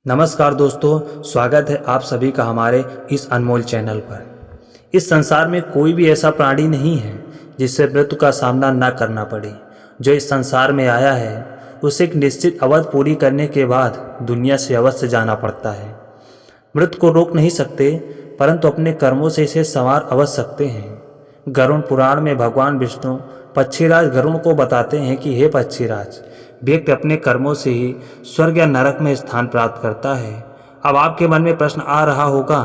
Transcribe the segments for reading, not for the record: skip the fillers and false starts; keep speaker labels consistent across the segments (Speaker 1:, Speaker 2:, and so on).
Speaker 1: नमस्कार दोस्तों, स्वागत है आप सभी का हमारे इस अनमोल चैनल पर। इस संसार में कोई भी ऐसा प्राणी नहीं है जिससे मृत्यु का सामना न करना पड़े। जो इस संसार में आया है उसे एक निश्चित अवधि पूरी करने के बाद दुनिया से अवश्य जाना पड़ता है। मृत्यु को रोक नहीं सकते, परंतु अपने कर्मों से इसे संवार अवश्य सकते हैं। गरुड़ पुराण में भगवान विष्णु पक्षीराज गरुड़ को बताते हैं कि हे पक्षीराज, व्यक्ति अपने कर्मों से ही स्वर्ग या नरक में स्थान प्राप्त करता है। अब आपके मन में प्रश्न आ रहा होगा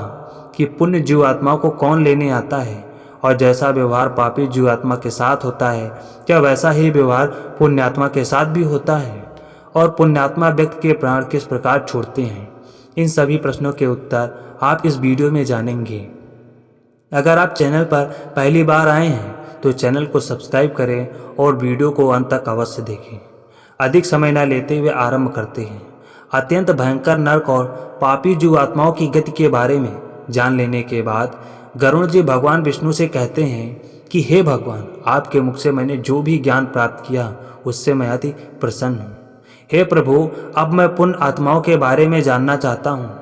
Speaker 1: कि पुण्य जीवात्मा को कौन लेने आता है, और जैसा व्यवहार पापी जीवात्मा के साथ होता है क्या वैसा ही व्यवहार पुण्यात्मा के साथ भी होता है, और पुण्यात्मा व्यक्ति के प्राण किस प्रकार छोड़ते हैं। इन सभी प्रश्नों के उत्तर आप इस वीडियो में जानेंगे। अगर आप चैनल पर पहली बार आए हैं तो चैनल को सब्सक्राइब करें और वीडियो को अंत तक अवश्य देखें। अधिक समय न लेते हुए आरंभ करते हैं। अत्यंत भयंकर नरक और पापी जीवात्माओं की गति के बारे में जान लेने के बाद गरुड़ जी भगवान विष्णु से कहते हैं कि हे भगवान, आपके मुख से मैंने जो भी ज्ञान प्राप्त किया उससे मैं अति प्रसन्न हूँ। हे प्रभु, अब मैं पुण्य आत्माओं के बारे में जानना चाहता हूँ।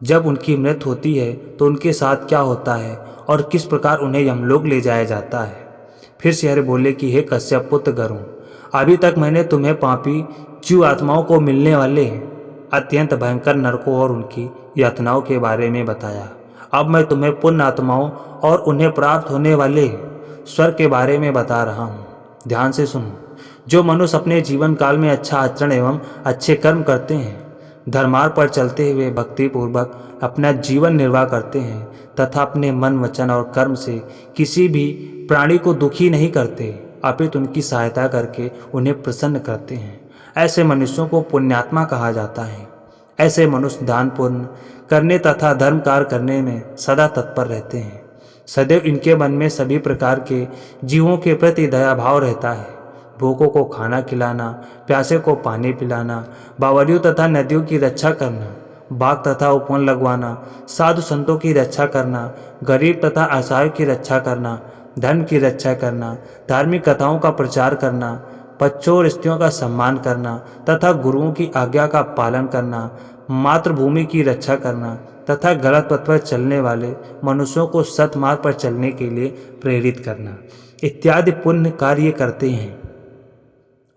Speaker 1: जब उनकी मृत्यु होती है तो उनके साथ क्या होता है और किस प्रकार उन्हें यमलोक ले जाया जाता है। फिर शहर बोले कि हे कश्यप पुत्र गरुड़, अभी तक मैंने तुम्हें पापी जीव आत्माओं को मिलने वाले अत्यंत भयंकर नरकों और उनकी यातनाओं के बारे में बताया। अब मैं तुम्हें पुण्य आत्माओं और उन्हें प्राप्त होने वाले स्वर्ग के बारे में बता रहा हूँ। ध्यान से सुनो। जो मनुष्य अपने जीवन काल में अच्छा आचरण एवं अच्छे कर्म करते हैं, धर्मार्ग पर चलते हुए भक्ति पूर्वक अपना जीवन निर्वाह करते हैं तथा अपने मन वचन और कर्म से किसी भी प्राणी को दुखी नहीं करते, अपितु उनकी सहायता करके उन्हें प्रसन्न करते हैं, ऐसे मनुष्यों को पुण्यात्मा कहा जाता है। ऐसे मनुष्य दान पुण्य करने तथा धर्म कार्य करने में सदा तत्पर रहते हैं। सदैव इनके मन में सभी प्रकार के जीवों के प्रति दया भाव रहता है। भूखों को खाना खिलाना, प्यासे को पानी पिलाना, बावलियों तथा नदियों की रक्षा करना, बाग तथा उपवन लगवाना, साधु संतों की रक्षा करना, गरीब तथा असहाय की रक्षा करना, धर्म की रक्षा करना, धार्मिक कथाओं का प्रचार करना, बच्चों और स्त्रियों का सम्मान करना तथा गुरुओं की आज्ञा का पालन करना, मातृभूमि की रक्षा करना तथा गलत पथ पर चलने वाले मनुष्यों को सतमार्ग पर चलने के लिए प्रेरित करना इत्यादि पुण्य कार्य करते हैं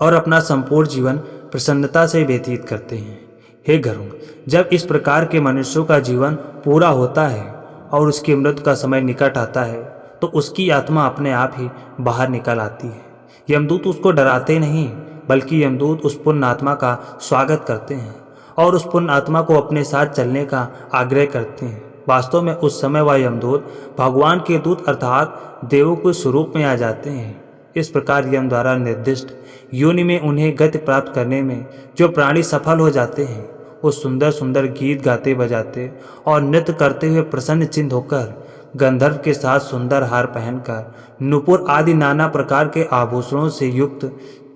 Speaker 1: और अपना संपूर्ण जीवन प्रसन्नता से व्यतीत करते हैं। हे गरुड़, जब इस प्रकार के मनुष्यों का जीवन पूरा होता है और उसकी मृत्यु का समय निकट आता है तो उसकी आत्मा अपने आप ही बाहर निकल आती है। यमदूत उसको डराते नहीं, बल्कि यमदूत उस पुण्य आत्मा का स्वागत करते हैं और उस पुण्य आत्मा को अपने साथ चलने का आग्रह करते हैं। वास्तव में उस समय वह यमदूत भगवान के दूत अर्थात देवों के स्वरूप में आ जाते हैं। इस प्रकार यम द्वारा निर्दिष्ट योनि में उन्हें गति प्राप्त करने में जो प्राणी सफल हो जाते हैं वो सुंदर सुंदर गीत गाते बजाते और नृत्य करते हुए प्रसन्न चिन्त होकर गंधर्व के साथ सुंदर हार पहनकर, नुपुर आदि नाना प्रकार के आभूषणों से युक्त,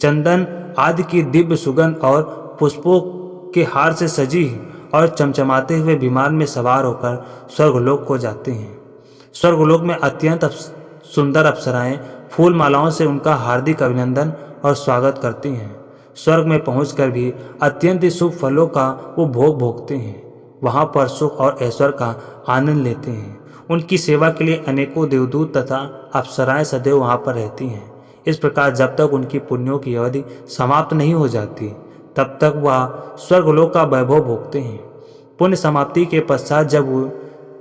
Speaker 1: चंदन आदि की दिव्य सुगंध और पुष्पों के हार से सजी और चमचमाते हुए विमान में सवार होकर स्वर्गलोक को जाते हैं। स्वर्गलोक में अत्यंत सुंदर अप्सराएं फूल मालाओं से उनका हार्दिक अभिनंदन और स्वागत करती हैं। स्वर्ग में पहुंचकर भी अत्यंत शुभ फलों का वो भोग भोगते हैं। वहां पर सुख और ऐश्वर्य का आनंद लेते हैं। उनकी सेवा के लिए अनेकों देवदूत तथा अप्सराएं सदैव वहां पर रहती हैं। इस प्रकार जब तक उनकी पुण्यों की अवधि समाप्त नहीं हो जाती तब तक वह स्वर्गलोक का वैभव भोगते हैं। पुण्य समाप्ति के पश्चात जब वो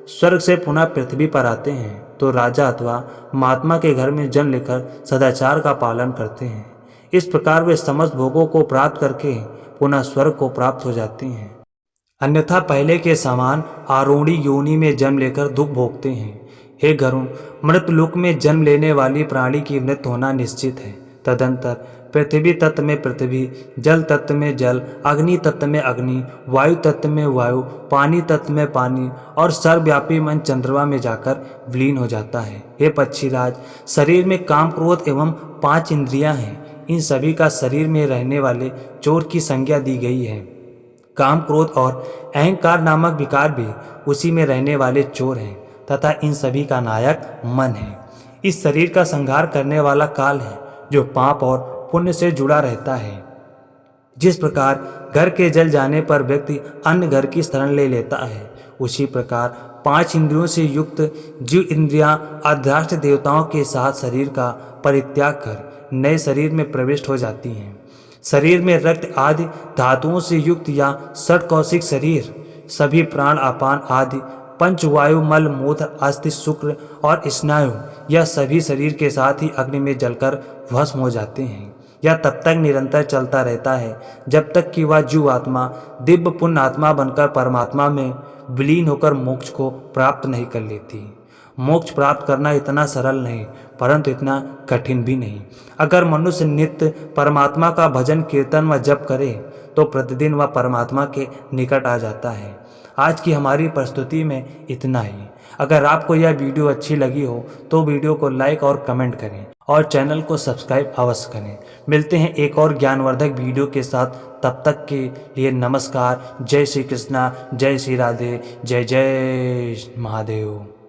Speaker 1: स्वर्ग से पुनः पृथ्वी पर आते हैं तो राजा अथवा महात्मा के घर में जन्म लेकर सदाचार का पालन करते हैं। इस प्रकार वे समस्त भोगों को प्राप्त करके पुनः स्वर्ग को प्राप्त हो जाते हैं, अन्यथा पहले के समान आरूढ़ी योनि में जन्म लेकर दुख भोगते हैं। हे गरुड़, मृतलोक में जन्म लेने वाली प्राणी की मृत्यु होना निश्चित है। तदंतर पृथ्वी तत्व में पृथ्वी, जल तत्व में जल, अग्नि तत्व में अग्नि, वायु तत्व में वायु, पानी तत्व में पानी और सर्वव्यापी मन चंद्रमा में जाकर विलीन हो जाता है। हे पक्षीराज, शरीर में काम, क्रोध एवं 5 इंद्रियां हैं। इन सभी का शरीर में रहने वाले चोर की संज्ञा दी गई है। काम, क्रोध और अहंकार नामक विकार भी उसी में रहने वाले चोर हैं तथा इन सभी का नायक मन है। इस शरीर का संहार करने वाला काल है जो पाप और पुण्य से जुड़ा रहता है। जिस प्रकार घर के जल जाने पर व्यक्ति अन्य घर की शरण ले लेता है, उसी प्रकार 5 इंद्रियों से युक्त जीव इंद्रियां आध्यात्म देवताओं के साथ शरीर का परित्याग कर नए शरीर में प्रविष्ट हो जाती हैं। शरीर में रक्त आदि धातुओं से युक्त या षटकौशिक शरीर सभी प्राण अपान आदि पंचवायु मल मूत्र अस्थि शुक्र और स्नायु यह सभी शरीर के साथ ही अग्नि में जलकर भस्म हो जाते हैं। यह तब तक निरंतर चलता रहता है जब तक कि वह जीव आत्मा दिव्य पुण्य आत्मा बनकर परमात्मा में विलीन होकर मोक्ष को प्राप्त नहीं कर लेती। मोक्ष प्राप्त करना इतना सरल नहीं परंतु इतना कठिन भी नहीं। अगर मनुष्य नित्य परमात्मा का भजन कीर्तन व जप करे तो प्रतिदिन वह परमात्मा के निकट आ जाता है। आज की हमारी प्रस्तुति में इतना ही। अगर आपको यह वीडियो अच्छी लगी हो तो वीडियो को लाइक और कमेंट करें और चैनल को सब्सक्राइब अवश्य करें। मिलते हैं एक और ज्ञानवर्धक वीडियो के साथ, तब तक के लिए नमस्कार। जय श्री कृष्णा, जय श्री राधे, जय जय महादेव।